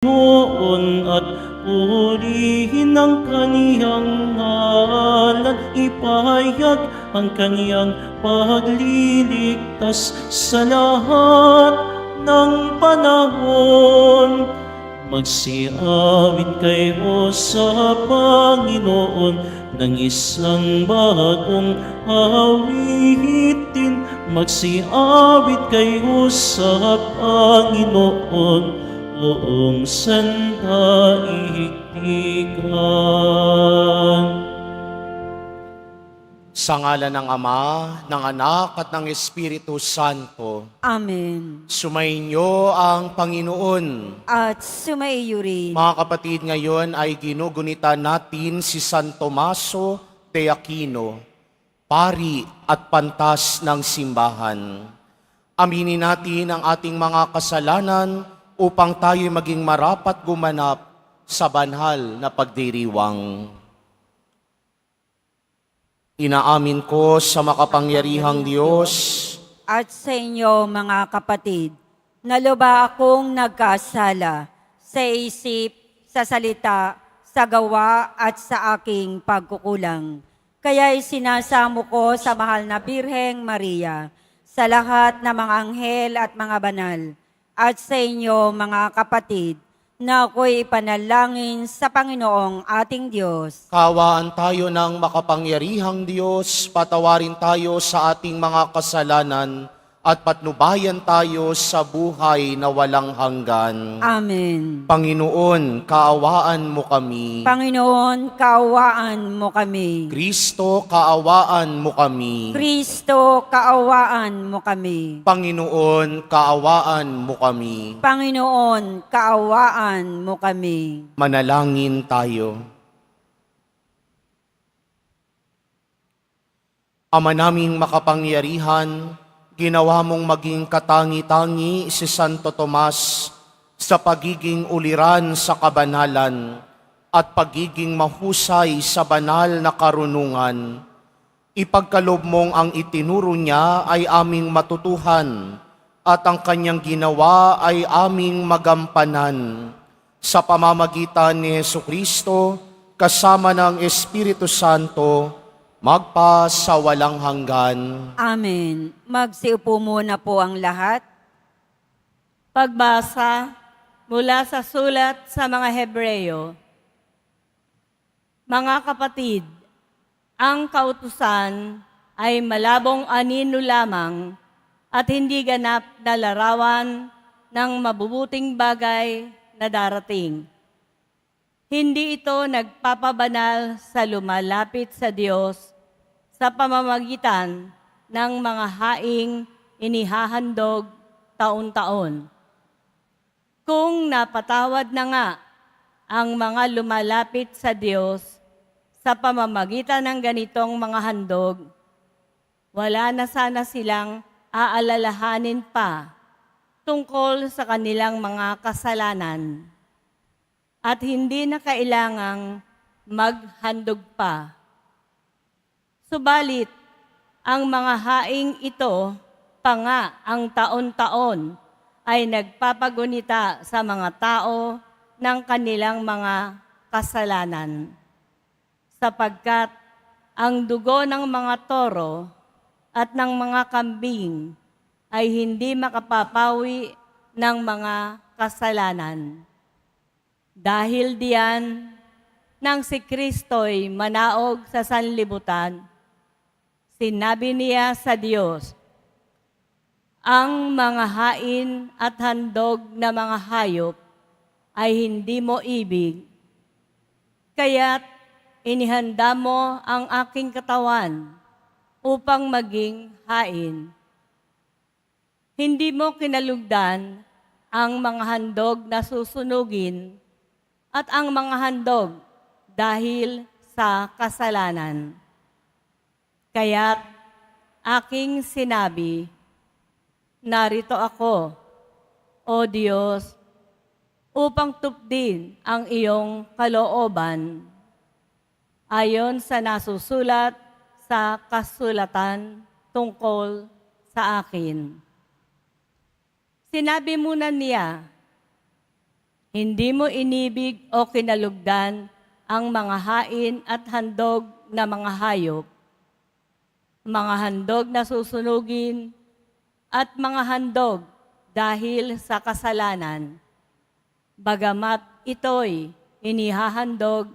Noon at purihin ang kaniyang ngalan, ipahayag ang kaniyang pagliligtas sa lahat ng panahon. Magsiawit kayo sa Panginoon ng isang bagong awitin. Magsiawit kayo sa Panginoon buong sandaigdigan. Sa ngalan ng Ama, ng Anak at ng Espiritu Santo. Amen. Sumainyo ang Panginoon. At sumaiyo rin. Mga kapatid, ngayon ay ginugunita natin si San Tomaso de Aquino, pari at pantas ng simbahan. Aminin natin ang ating mga kasalanan upang tayo maging marapat gumanap sa banal na pagdiriwang. Inaamin ko sa makapangyarihang Diyos At sa inyo, mga kapatid, na luba akong nagkasala sa isip, sa salita, sa gawa at sa aking pagkukulang. Kaya isinasamo ko sa mahal na Birheng Maria, sa lahat ng mga anghel at mga banal, at sa inyo, mga kapatid, na ako'y ipanalangin sa Panginoong ating Diyos. Kaawaan tayo ng makapangyarihang Diyos, patawarin tayo sa ating mga kasalanan, at patnubayan tayo sa buhay na walang hanggan. Amen. Panginoon, kaawaan mo kami. Panginoon, kaawaan mo kami. Kristo, kaawaan mo kami. Kristo, kaawaan mo kami. Panginoon, kaawaan mo kami. Panginoon, kaawaan mo kami. Manalangin tayo. Ama naming makapangyarihan, ginawa mong maging katangi-tangi si Santo Tomas sa pagiging uliran sa kabanalan at pagiging mahusay sa banal na karunungan. Ipagkaloob mong ang itinuro niya ay aming matutuhan at ang kanyang ginawa ay aming magampanan. Sa pamamagitan ni Jesucristo, kasama ng Espiritu Santo, magpa sa walang hanggan. Amen. Magsiupo muna po ang lahat. Pagbasa mula sa sulat sa mga Hebreyo. Mga kapatid, ang kautusan ay malabong anino lamang at hindi ganap na larawan ng mabubuting bagay na darating. Hindi ito nagpapabanal sa lumalapit sa Diyos sa pamamagitan ng mga haing inihahandog taon-taon. Kung napatawad na nga ang mga lumalapit sa Diyos sa pamamagitan ng ganitong mga handog, wala na sana silang aalalahanin pa tungkol sa kanilang mga kasalanan. At hindi na kailangang maghandog pa. Subalit, ang mga haing ito pa nga ang taon-taon ay nagpapagunita sa mga tao ng kanilang mga kasalanan. Sapagkat ang dugo ng mga toro at ng mga kambing ay hindi makapapawi ng mga kasalanan. Dahil diyan, nang si Kristo'y manaog sa sanlibutan, sinabi niya sa Diyos, ang mga hain at handog na mga hayop ay hindi mo ibig, kaya't inihanda mo ang aking katawan upang maging hain. Hindi mo kinalugdan ang mga handog na susunugin at ang mga handog dahil sa kasalanan. Kaya't aking sinabi, narito ako, O Diyos, upang tupdin ang iyong kalooban, ayon sa nasusulat sa kasulatan tungkol sa akin. Sinabi muna niya, Hindi mo inibig o kinalugdan ang mga hain at handog na mga hayop, mga handog na susunugin, at mga handog dahil sa kasalanan. Bagamat ito'y inihahandog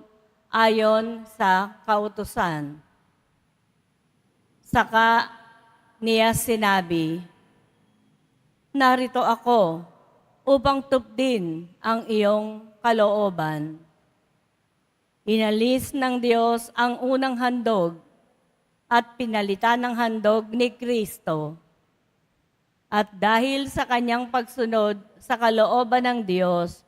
ayon sa kautusan. Saka niya sinabi, "Narito ako upang tupdin ang iyong kalooban." Inalis ng Diyos ang unang handog at pinalitan ng handog ni Kristo. At dahil sa kanyang pagsunod sa kalooban ng Diyos,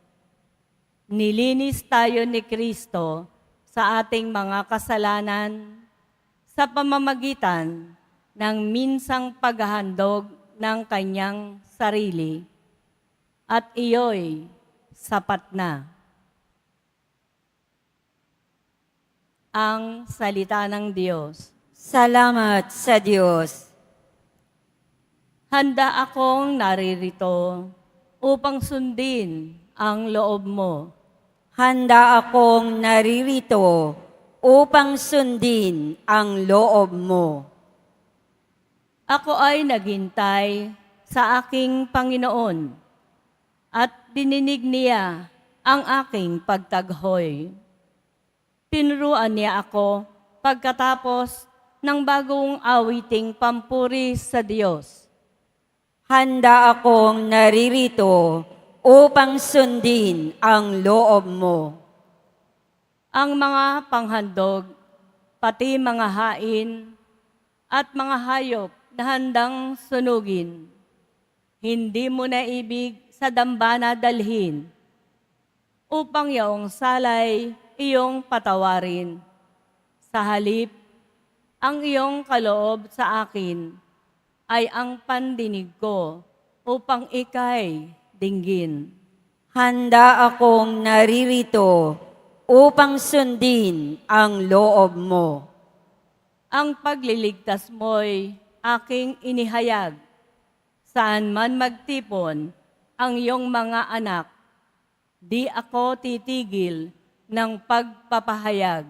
nilinis tayo ni Kristo sa ating mga kasalanan sa pamamagitan ng minsang paghahandog ng kanyang sarili. At iyo'y sapat na. Ang salita ng Diyos. Salamat sa Diyos. Handa akong naririto upang sundin ang loob mo. Handa akong naririto upang sundin ang loob mo. Ako ay naghintay sa aking Panginoon at dininig niya ang aking pagtaghoy. Tinuruan niya ako pagkatapos ng bagong awiting pampuri sa Diyos. Handa akong naririto upang sundin ang loob mo. Ang mga panghandog, pati mga hain, at mga hayop na handang sunugin, hindi mo na ibig sa dambana dalhin, upang yaong salay iyong patawarin. Sa halip, ang iyong kaloob sa akin ay ang pandinig ko upang ika'y dinggin. Handa akong naririto upang sundin ang loob mo. Ang pagliligtas mo'y aking inihayag. Saan man magtipon ang iyong mga anak, di ako titigil ng pagpapahayag.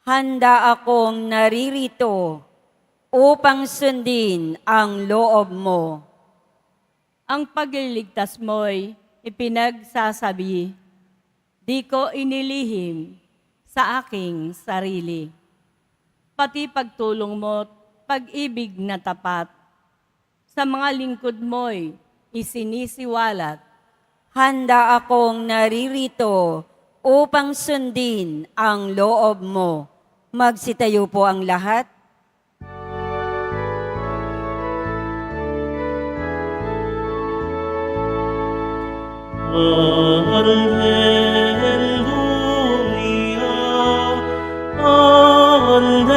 Handa akong naririto upang sundin ang loob mo. Ang pagliligtas mo'y ipinagsasabi, di ko inilihim sa aking sarili. Pati pagtulong mo't pag-ibig na tapat, sa mga lingkod mo'y isinisiwalat. Handa akong naririto upang sundin ang loob mo. Magsitayo po ang lahat. Alleluia, Alleluia, Alleluia,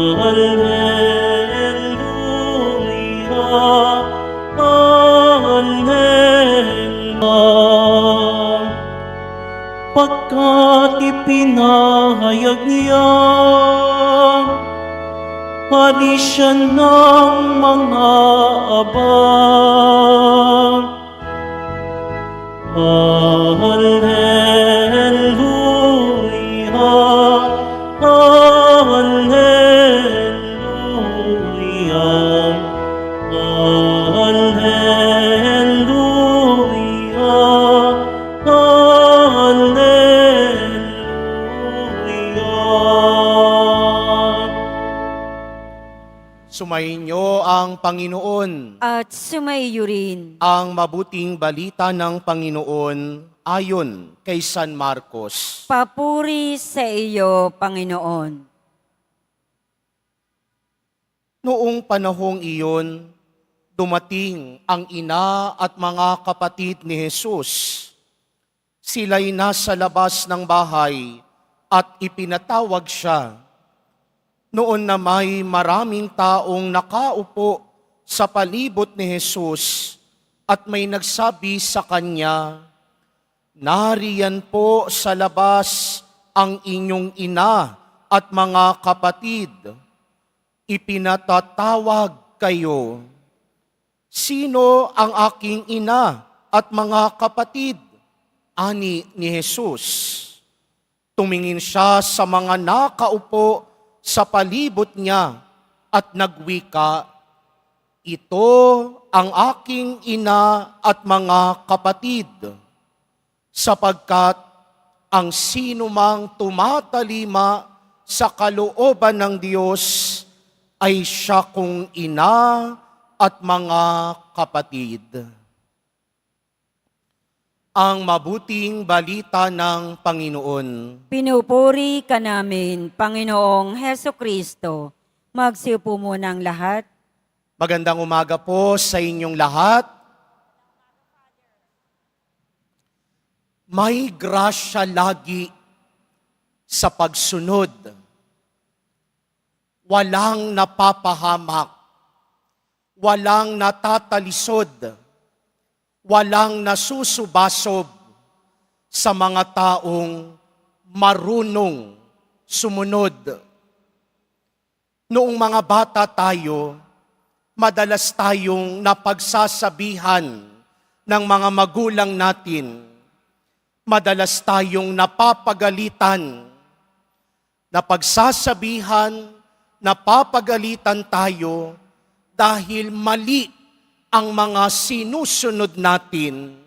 Alleluia. Pagkat ipinahayag niya parisya ng mga abang. Alleluia, Alleluia, Alleluia, Alleluia. Sumainyo ang Panginoon. At sumaiyo rin. Ang mabuting balita ng Panginoon ayon kay San Marcos. Papuri sa iyo, Panginoon. Noong panahong iyon, dumating ang ina at mga kapatid ni Jesus. Sila'y nasa labas ng bahay at ipinatawag siya. Noon na may maraming taong nakaupo sa palibot ni Jesus at may nagsabi sa kanya, "Nariyan po sa labas ang inyong ina at mga kapatid. Ipinatatawag kayo." "Sino ang aking ina at mga kapatid?" ani ni Jesus. Tumingin siya sa mga nakaupo sa palibot niya at nagwika, "Ito ang aking ina at mga kapatid, sapagkat ang sinumang tumatalima sa kalooban ng Diyos ay siya kong ina at mga kapatid." Ang mabuting balita ng Panginoon. Pinupuri ka namin, Panginoong Heso Kristo. Magsiupo muna ang lahat. Magandang umaga po sa inyong lahat. May grasya lagi sa pagsunod. Walang napapahamak. Walang natatalisod. Walang nasusubasob sa mga taong marunong sumunod. Noong mga bata tayo, madalas tayong napagsasabihan ng mga magulang natin. Madalas tayong napapagalitan. Napagagalitan tayo dahil mali ang mga sinusunod natin.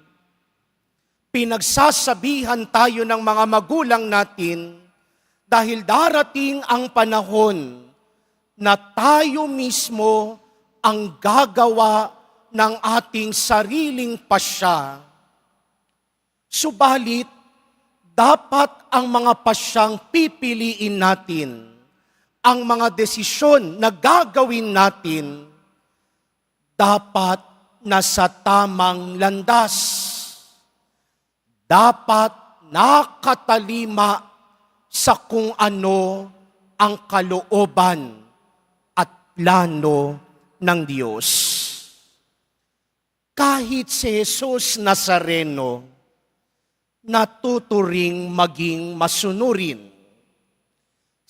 Pinagsasabihan tayo ng mga magulang natin dahil darating ang panahon na tayo mismo ang gagawa ng ating sariling pasya. Subalit, dapat ang mga pasyang pipiliin natin, ang mga desisyon na gagawin natin, dapat nasa tamang landas. Dapat nakatalima sa kung ano ang kalooban at plano ng Diyos. Kahit si Jesus Nazareno, natuturing maging masunurin.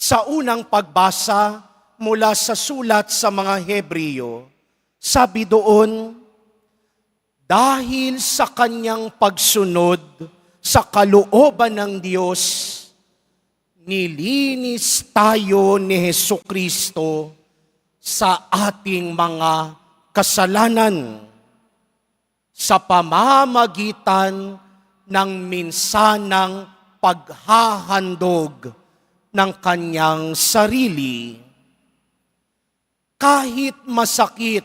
Sa unang pagbasa mula sa sulat sa mga Hebreo, sabi doon, dahil sa kanyang pagsunod sa kalooban ng Diyos, nilinis tayo ni Hesukristo sa ating mga kasalanan sa pamamagitan ng minsanang paghahandog ng kanyang sarili. Kahit masakit,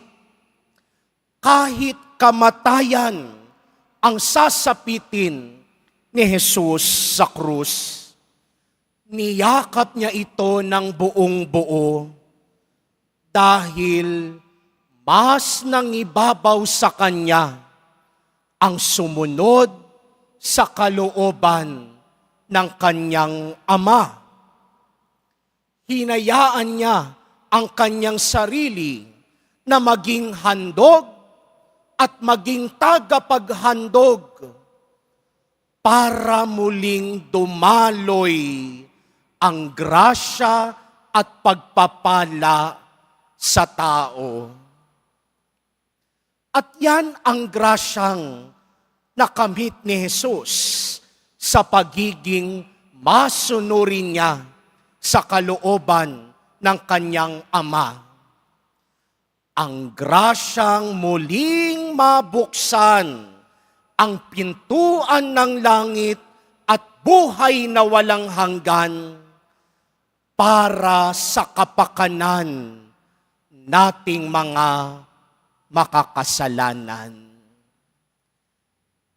kahit kamatayan ang sasapitin ni Jesus sa krus, niyakap niya ito ng buong buo dahil mas nangibabaw sa kanya ang sumunod sa kalooban ng kanyang Ama. Hinayaan niya ang kanyang sarili na maging handog at maging tagapaghandog para muling dumaloy ang grasya at pagpapala sa tao. At yan ang grasyang nakamit ni Jesus sa pagiging masunurin niya sa kalooban ng kanyang Ama. Ang grasyang muling mabuksan ang pintuan ng langit at buhay na walang hanggan para sa kapakanan nating mga makakasalanan.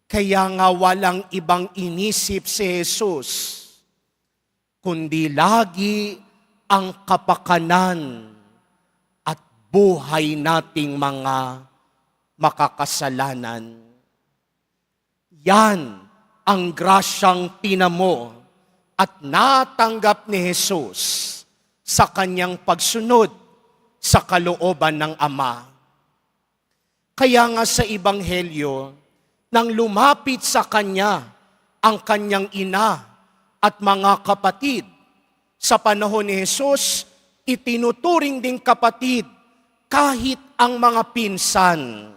Kaya nga walang ibang inisip si Jesus, kundi lagi ang kapakanan at buhay nating mga makakasalanan. Yan ang grasyang tinamo at natanggap ni Jesus sa kanyang pagsunod sa kalooban ng Ama. Kaya nga sa Ebanghelyo, nang lumapit sa kanya ang kanyang ina at mga kapatid, sa panahon ni Jesus, itinuturing ding kapatid kahit ang mga pinsan.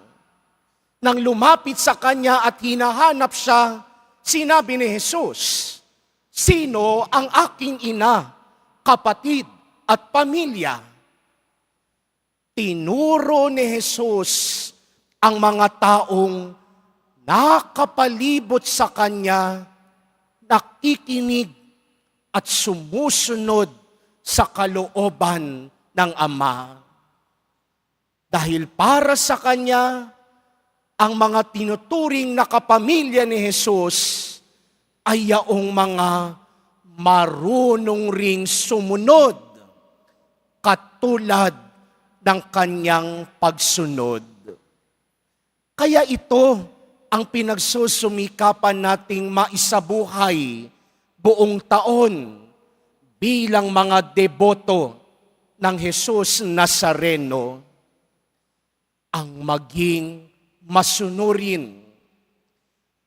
Nang lumapit sa kanya at hinahanap siya, sinabi ni Jesus, "Sino ang aking ina, kapatid at pamilya?" Tinuro ni Jesus ang mga taong nakapalibot sa kanya, nakikinig at sumusunod sa kalooban ng Ama. Dahil para sa kanya, ang mga tinuturing na kapamilya ni Jesus ay yaong mga marunong ring sumunod katulad ng kanyang pagsunod. Kaya ito ang pinagsusumikapan nating maisabuhay buong taon bilang mga deboto ng Jesus Nazareno, ang maging masunurin.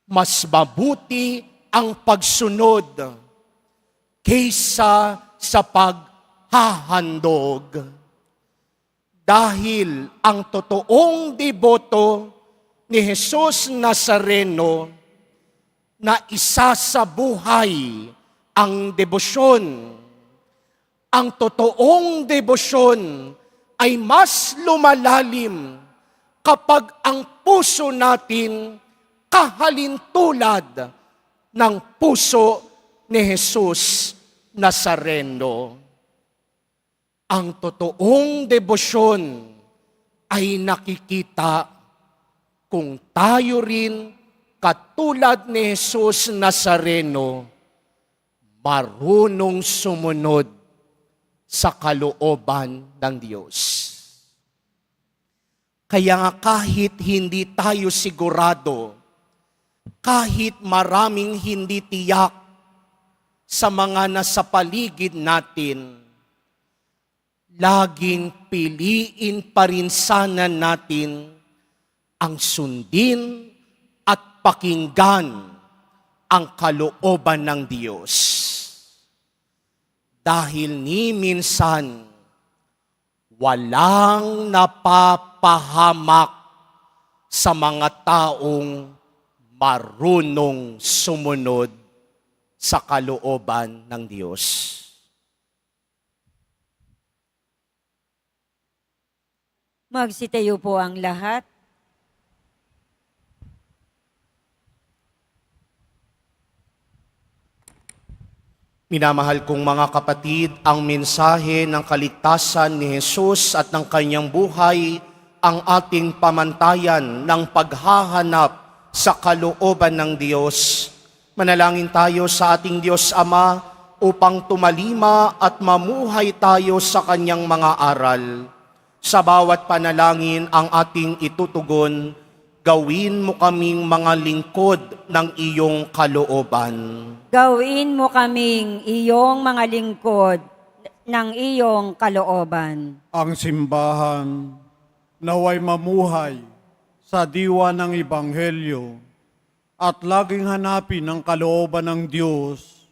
Mas mabuti ang pagsunod kaysa sa paghahandog. Dahil ang totoong deboto ni Jesus Nazareno na isa sa buhay ang debosyon. Ang totoong debosyon ay mas lumalalim kapag ang puso natin kahalintulad ng puso ni Jesus Nazareno. Ang totoong debosyon ay nakikita kung tayo rin, katulad ni Jesus Nazareno, marunong sumunod sa kalooban ng Diyos. Kaya nga kahit hindi tayo sigurado, kahit maraming hindi tiyak sa mga nasa paligid natin, laging piliin pa rin sana natin ang sundin at pakinggan ang kalooban ng Diyos. Dahil ni minsan, walang napapahamak sa mga taong marunong sumunod sa kalooban ng Diyos. Magsitayo po ang lahat. Minamahal kong mga kapatid, ang mensahe ng kaligtasan ni Jesus at ng kanyang buhay ang ating pamantayan ng paghahanap sa kalooban ng Diyos. Manalangin tayo sa ating Diyos Ama upang tumalima at mamuhay tayo sa kanyang mga aral. Sa bawat panalangin ang ating itutugon, gawin mo kaming mga lingkod ng iyong kalooban. Gawin mo kaming iyong mga lingkod ng iyong kalooban. Ang simbahan naway mamuhay sa diwa ng Ebanghelyo at laging hanapin ang kalooban ng Diyos.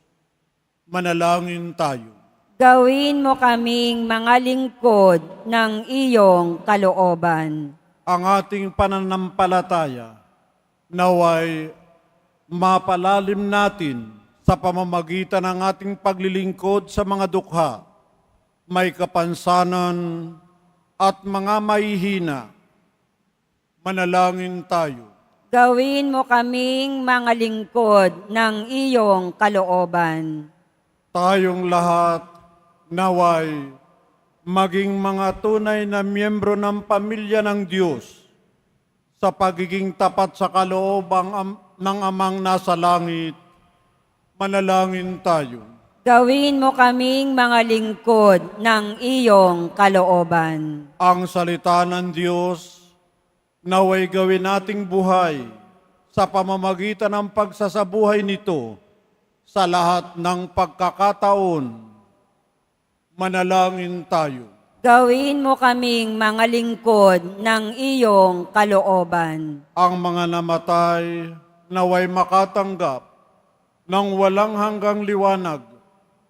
Manalangin tayo. Gawin mo kaming mga lingkod ng iyong kalooban. Ang ating pananampalataya naway mapalalim natin sa pamamagitan ng ating paglilingkod sa mga dukha, may kapansanan at mga mahihina. Manalangin tayo. Gawin mo kaming mga lingkod ng iyong kalooban. Tayong lahat naway maging mga tunay na miyembro ng pamilya ng Diyos sa pagiging tapat sa kalooban ng Amang nasa langit. Manalangin tayo. Gawin mo kaming mga lingkod ng iyong kalooban. Ang salita ng Diyos naway gawin nating buhay sa pamamagitan ng pagsasabuhay nito sa lahat ng pagkakataon. Manalangin tayo. Gawin mo kaming mga lingkod ng iyong kalooban. Ang mga namatay naway makatanggap ng walang hanggang liwanag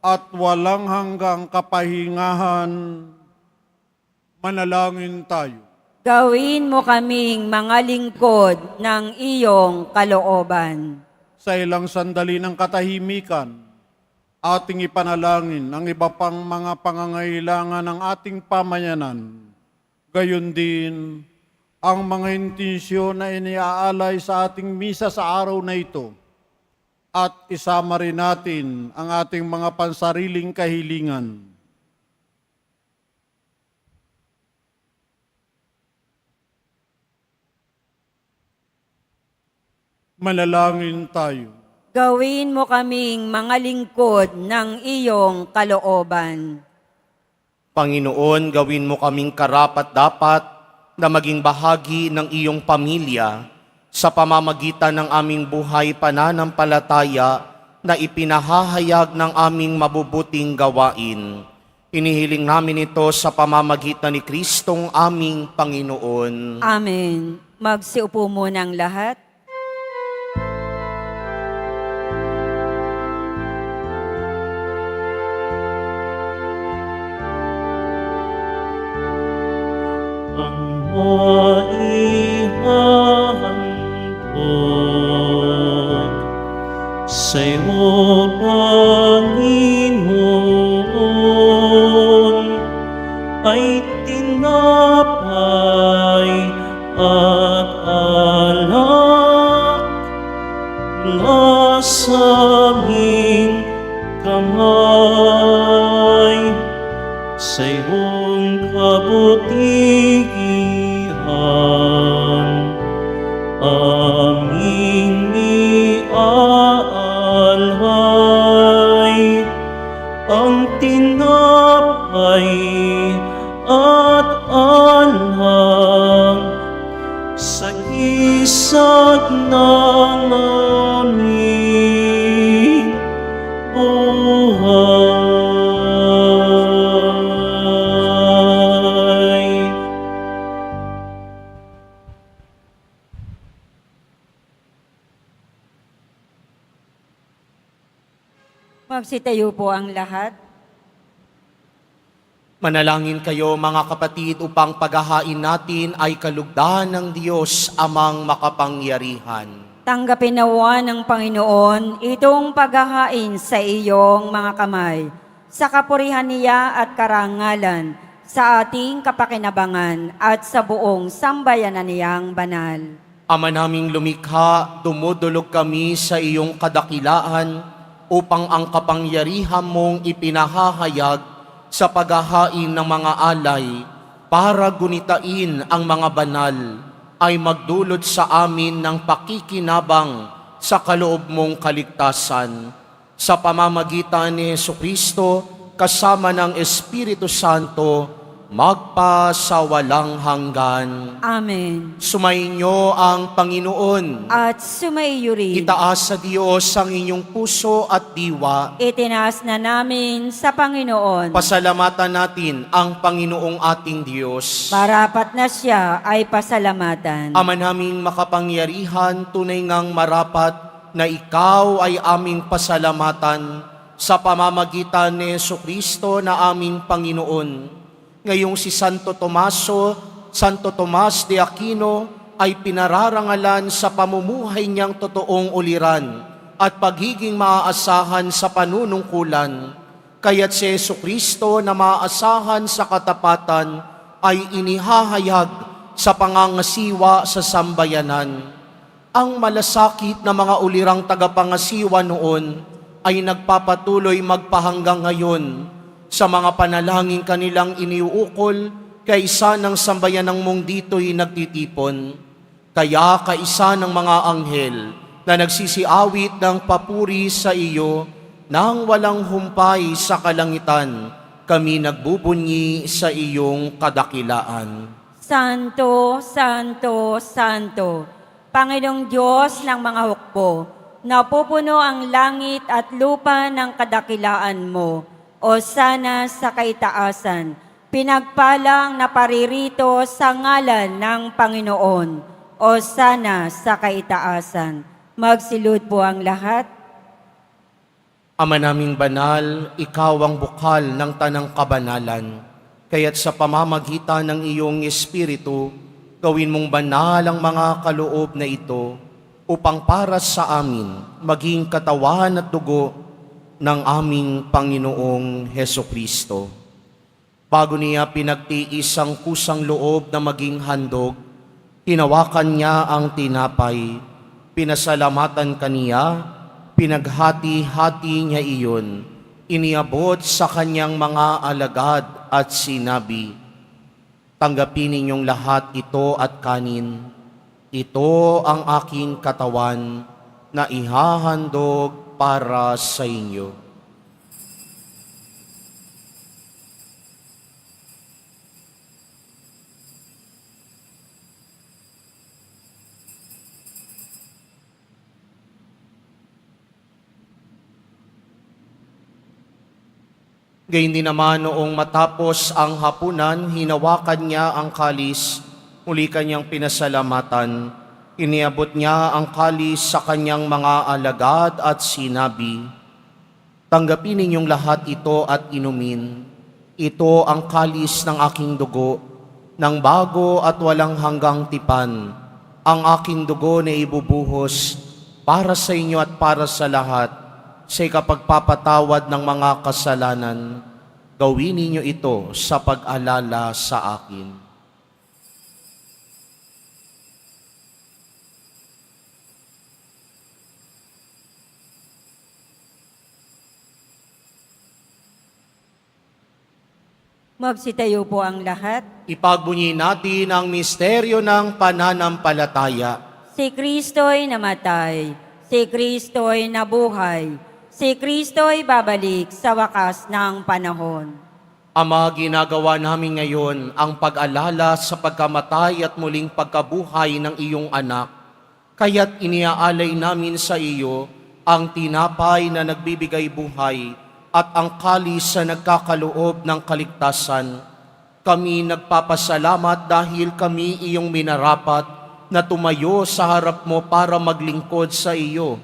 at walang hanggang kapahingahan. Manalangin tayo. Gawin mo kaming mga lingkod ng iyong kalooban. Sa ilang sandali ng katahimikan, ating ipanalangin ang iba pang mga pangangailangan ng ating pamayanan. Gayon din, ang mga intensyon na iniaalay sa ating misa sa araw na ito. At isama rin natin ang ating mga pansariling kahilingan. Manalangin tayo. Gawin mo kaming mga lingkod ng iyong kalooban. Panginoon, gawin mo kaming karapat-dapat na maging bahagi ng iyong pamilya sa pamamagitan ng aming buhay pananampalataya na ipinahahayag ng aming mabubuting gawain. Inihiling namin ito sa pamamagitan ni Kristong aming Panginoon. Amen. Magsiupo muna ang lahat. Ang maihahandog sa'yo, Panginoon, ay tinapay at alak na sa aming kamay. Sa iyong kabutihan, aming iaalay ang tinapay at alak sa isag ng aming buhay. Magsitayo po ang lahat. Manalangin kayo mga kapatid upang paghahain natin ay kalugdan ng Diyos amang makapangyarihan. Tanggapin nawa ng Panginoon itong paghahain sa iyong mga kamay, sa kapurihan niya at karangalan, sa ating kapakinabangan at sa buong sambayanan niyang banal. Ama naming lumikha, dumudulog kami sa iyong kadakilaan upang ang kapangyarihan mong ipinahahayag sa paghahain ng mga alay para gunitain ang mga banal ay magdulot sa amin ng pakikinabang sa kaloob mong kaligtasan. Sa pamamagitan ni Jesucristo kasama ng Espiritu Santo, magpasawalang hanggan. Amen. Sumainyo ang Panginoon. At sumaiyo rin. Itaas sa Diyos ang inyong puso at diwa. Itinaas na namin sa Panginoon. Pasalamatan natin ang Panginoong ating Diyos. Marapat na siya ay pasalamatan. Ama naming makapangyarihan, tunay ngang marapat na ikaw ay aming pasalamatan sa pamamagitan ni Jesucristo na aming Panginoon. Ngayong si Santo Tomas de Aquino ay pinararangalan sa pamumuhay niyang totoong uliran at pagiging maaasahan sa panunungkulan. Kaya't si Jesucristo na maaasahan sa katapatan ay inihahayag sa pangangasiwa sa sambayanan. Ang malasakit na mga ulirang tagapangasiwa noon ay nagpapatuloy magpahanggang ngayon sa mga panalangin kanilang iniuukol, kaisa ng sambayanang mong dito'y nagtitipon. Kaya kaisa ng mga anghel na nagsisiawit ng papuri sa iyo, nang walang humpay sa kalangitan, kami nagbubunyi sa iyong kadakilaan. Santo, Santo, Santo, Panginoong Diyos ng mga hukbo, napupuno ang langit at lupa ng kadakilaan mo. O sana sa kaitaasan, pinagpalang na paririto sa ngalan ng Panginoon. O sana sa kaitaasan. Magsilud po ang lahat. Ama naming banal, ikaw ang bukal ng tanang kabanalan. Kaya't sa pamamagitan ng iyong Espiritu, Gawin mong banal ang mga kaloob na ito upang para sa amin maging katawan at dugo ng aming Panginoong Heso Kristo. Bago niya pinagtiis ang kusang loob na maging handog, hinawakan niya ang tinapay, pinasalamatan kaniya, pinaghati-hati niya iyon, iniabot sa kanyang mga alagad at sinabi, "Tanggapin ninyong lahat ito at kanin. Ito ang aking katawan na ihahandog para sa inyo." Gayun din naman noong matapos ang hapunan, hinawakan niya ang kalis, muli kanyang pinasalamatan. Iniabot niya ang kalis sa kanyang mga alagad at sinabi, "Tanggapin ninyong lahat ito at inumin. Ito ang kalis ng aking dugo, ng bago at walang hanggang tipan. Ang aking dugo na ibubuhos para sa inyo at para sa lahat, sa ikapagpapatawad ng mga kasalanan. Gawin ninyo ito sa pag-alala sa akin." Magsitayo po ang lahat. Ipagbunyi natin ang misteryo ng pananampalataya. Si Kristo'y namatay, si Kristo'y nabuhay, si Kristo'y babalik sa wakas ng panahon. Ama, ginagawa namin ngayon ang pag-alala sa pagkamatay at muling pagkabuhay ng iyong anak. Kaya't iniaalay namin sa iyo ang tinapay na nagbibigay buhay at ang kalis na nagkakaloob ng kaligtasan. Kami nagpapasalamat dahil kami iyong minarapat na tumayo sa harap mo para maglingkod sa iyo.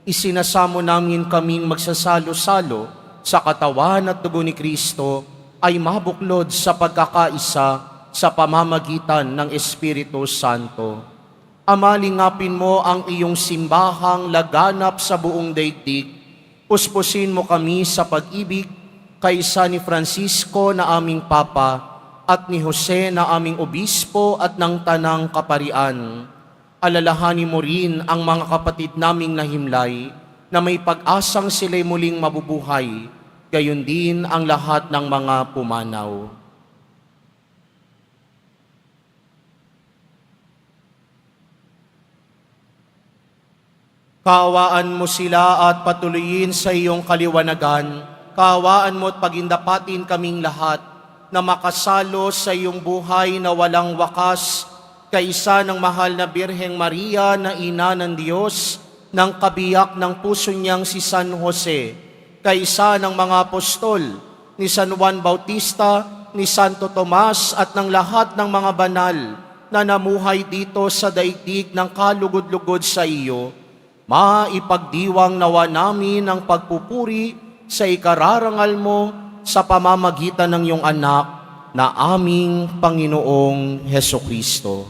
Isinasamo namin kaming magsasalo-salo sa katawan at dugo ni Kristo ay mabuklod sa pagkakaisa sa pamamagitan ng Espiritu Santo. Ama, lingapin mo ang iyong simbahang laganap sa buong daigdig. Puspusin mo kami sa pag-ibig kaysa ni Francisco na aming Papa at ni Jose na aming Obispo at ng Tanang Kaparian. Alalahanin mo rin ang mga kapatid naming nahimlay na may pag-asang sila'y muling mabubuhay, gayon din ang lahat ng mga pumanaw. Kaawaan mo sila at patuloyin sa iyong kaliwanagan. Kaawaan mo at pagindapatin kaming lahat na makasalo sa iyong buhay na walang wakas, kaisa ng mahal na Birheng Maria na ina ng Diyos, ng kabiyak ng puso niyang si San Jose, kaisa ng mga apostol, ni San Juan Bautista, ni Santo Tomas at ng lahat ng mga banal na namuhay dito sa daigdig ng kalugod-lugod sa iyo. Maipagdiwang nawa namin ang pagpupuri sa ikararangal mo sa pamamagitan ng iyong anak na aming Panginoong Heso Kristo.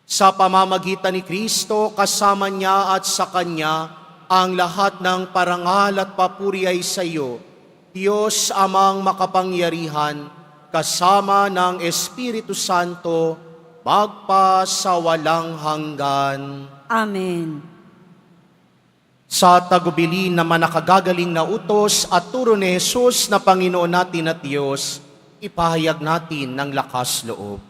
Sa pamamagitan ni Kristo, kasama niya at sa Kanya, ang lahat ng parangal at papuri ay sa iyo, Diyos Amang makapangyarihan, kasama ng Espiritu Santo, magpa sa walang hanggan. Amen. Sa tagubilin na manakagagaling na utos at turo ni Jesus na Panginoon natin at Diyos, ipahayag natin ng lakas loob.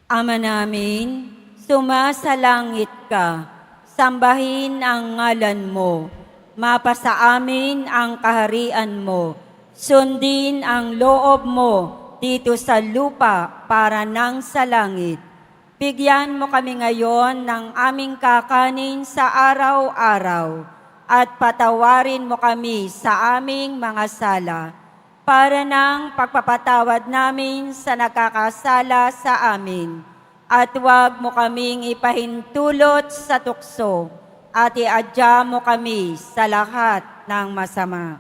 Ama namin, sumasalangit ka, sambahin ang ngalan mo, mapasa amin ang kaharian mo, sundin ang loob mo dito sa lupa para nang sa langit. Bigyan mo kami ngayon ng aming kakanin sa araw-araw at patawarin mo kami sa aming mga sala para nang pagpapatawad namin sa nakakasala sa amin. At huwag mo kaming ipahintulot sa tukso at iadya mo kami sa lahat ng masama.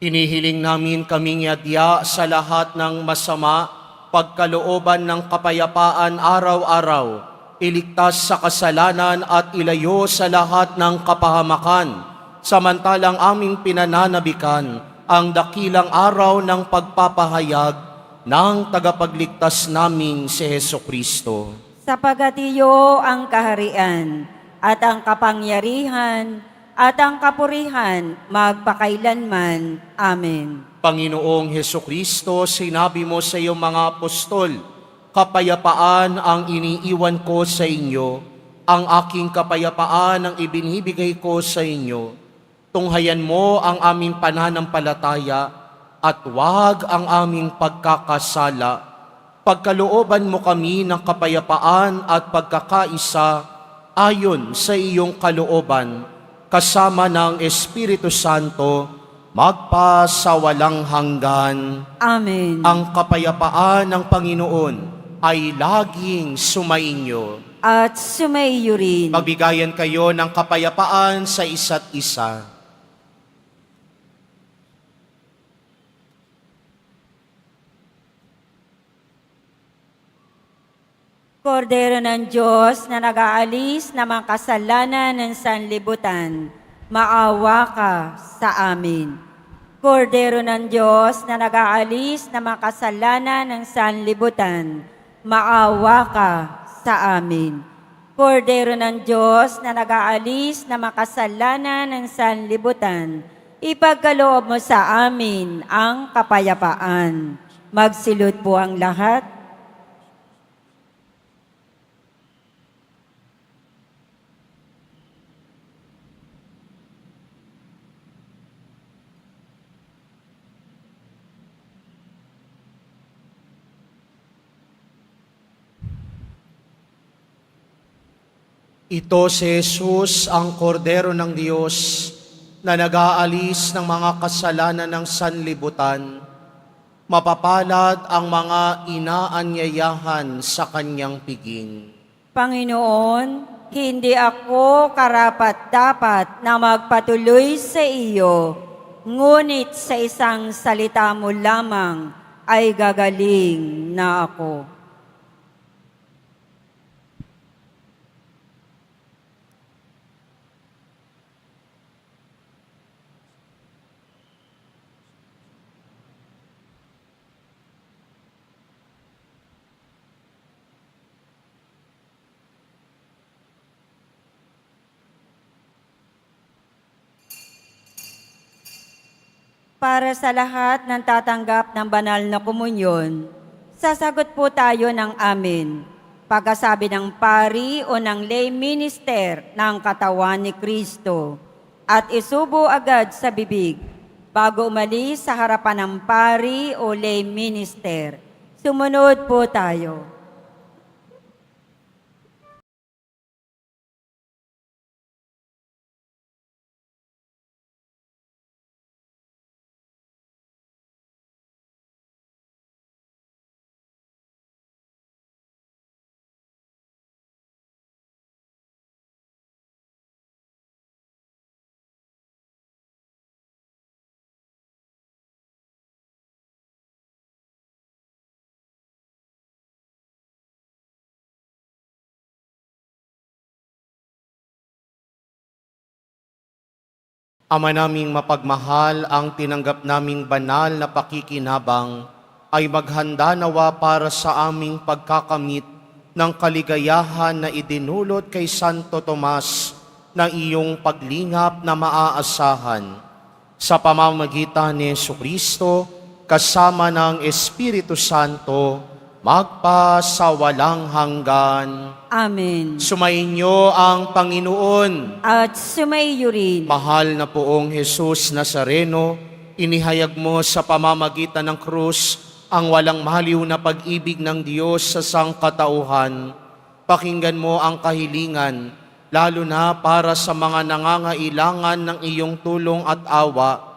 Hinihiling namin kaming yadya sa lahat ng masama, pagkalooban ng kapayapaan araw-araw, iligtas sa kasalanan at ilayo sa lahat ng kapahamakan, samantalang aming pinananabikan ang dakilang araw ng pagpapahayag ng tagapagligtas naming si Hesukristo. Sapagat iyo ang kaharian at ang kapangyarihan at ang kapurihan magpakailanman. Amen. Panginoong Hesukristo, sinabi mo sa iyong mga apostol, kapayapaan ang iniiwan ko sa inyo, ang aking kapayapaan ang ibinibigay ko sa inyo. Tunghayan mo ang aming pananampalataya at huwag ang aming pagkakasala. Pagkalooban mo kami ng kapayapaan at pagkakaisa ayon sa iyong kalooban, kasama ng Espiritu Santo, magpasawalang hanggan. Amen. Ang kapayapaan ng Panginoon ay laging sumainyo. At sumaiyo rin. Magbigayan kayo ng kapayapaan sa isa't isa. Kordero ng Diyos na nag-aalis ng mga kasalanan ng sanlibutan, maawa ka sa amin. Kordero ng Diyos na nag-aalis ng mga kasalanan ng sanlibutan, maawa ka sa amin. Kordero ng Diyos na nag-aalis ng mga kasalanan ng sanlibutan, ipagkaloob mo sa amin ang kapayapaan. Magsilod po ang lahat. Ito si Jesus, ang kordero ng Diyos, na nag-aalis ng mga kasalanan ng sanlibutan. Mapapalad ang mga inaanyayahan sa kanyang piging. Panginoon, hindi ako karapat-dapat na magpatuloy sa iyo, ngunit sa isang salita mo lamang ay gagaling na ako. Para sa lahat ng tatanggap ng banal na komunyon, sasagot po tayo ng amen. Pagkasabi ng pari o ng lay minister ng katawan ni Kristo at isubo agad sa bibig bago umalis sa harapan ng pari o lay minister. Sumunod po tayo. Ama naming mapagmahal, ang tinanggap naming banal na pakikinabang ay maghanda nawa para sa aming pagkakamit ng kaligayahan na idinulot kay Santo Tomas na iyong paglingap na maaasahan. Sa pamamagitan ni Jesucristo, kasama ng Espiritu Santo, magpasawalang hanggan. Amen. Sumainyo ang Panginoon. At sumaiyo rin. Mahal na poong Jesus Nazareno, inihayag mo sa pamamagitan ng krus ang walang maliw na pag-ibig ng Diyos sa sangkatauhan. Pakinggan mo ang kahilingan, lalo na para sa mga nangangailangan ng iyong tulong at awa.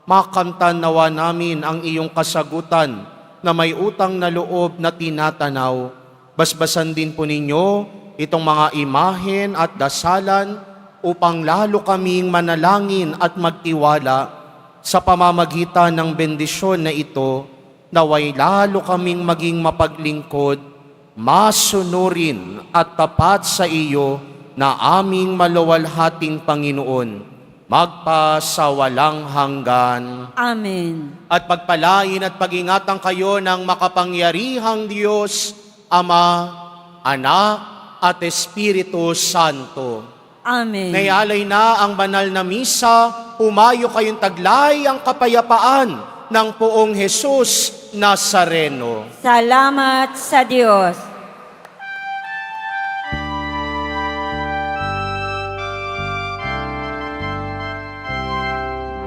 Makamtan nawa namin ang iyong kasagutan na may utang na loob na tinatanaw. Basbasan din po ninyo itong mga imahen at dasalan upang lalo kaming manalangin at magtiwala Sa pamamagitan ng bendisyon na ito, naway lalo kaming maging mapaglingkod, masunurin at tapat sa iyo na aming maluwalhating Panginoon, magpasawalang hanggan. Amen. At pagpalain at pag-ingatan kayo ng makapangyarihang Diyos, Ama, Anak, at Espiritu Santo. Amen. Ngayalay na ang banal na misa, humayo kayong taglay ang kapayapaan ng Poong Jesus Nazareno. Salamat sa Diyos.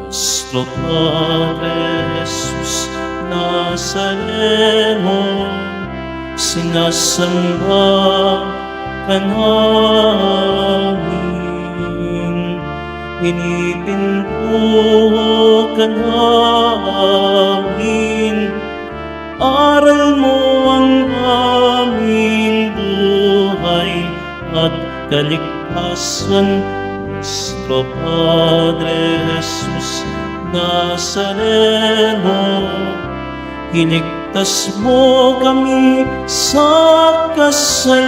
Nuestro Padre Jesus Nazareno, sinasamba ka namin, pinipinto ka namin, aral mo ang aming buhay at kaligtasan. Nuestro Padre Jesus Nazareno, iligtas mo kami sa kasalanan.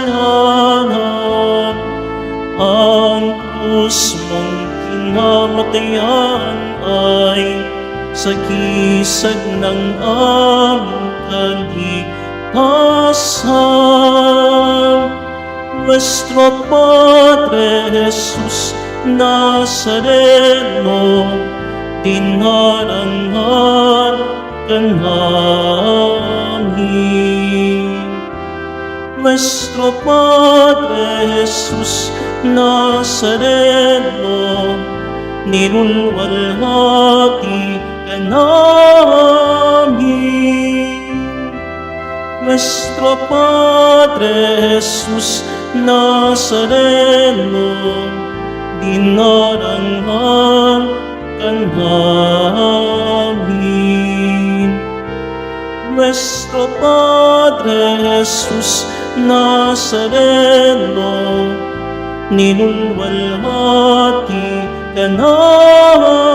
Ang krus mong kinamatayan ay sagisag ng aming kaligtasan. Nuestro Padre Jesus Nazareno, dinarangan ka namin. Nuestro Padre Jesus Nazareno, nilulwalhati ka namin. Nuestro Padre Jesus Nazareno, dinarangan ka namin. Nuestro Padre Jesus Nazareno, nilulwalhati ka namin.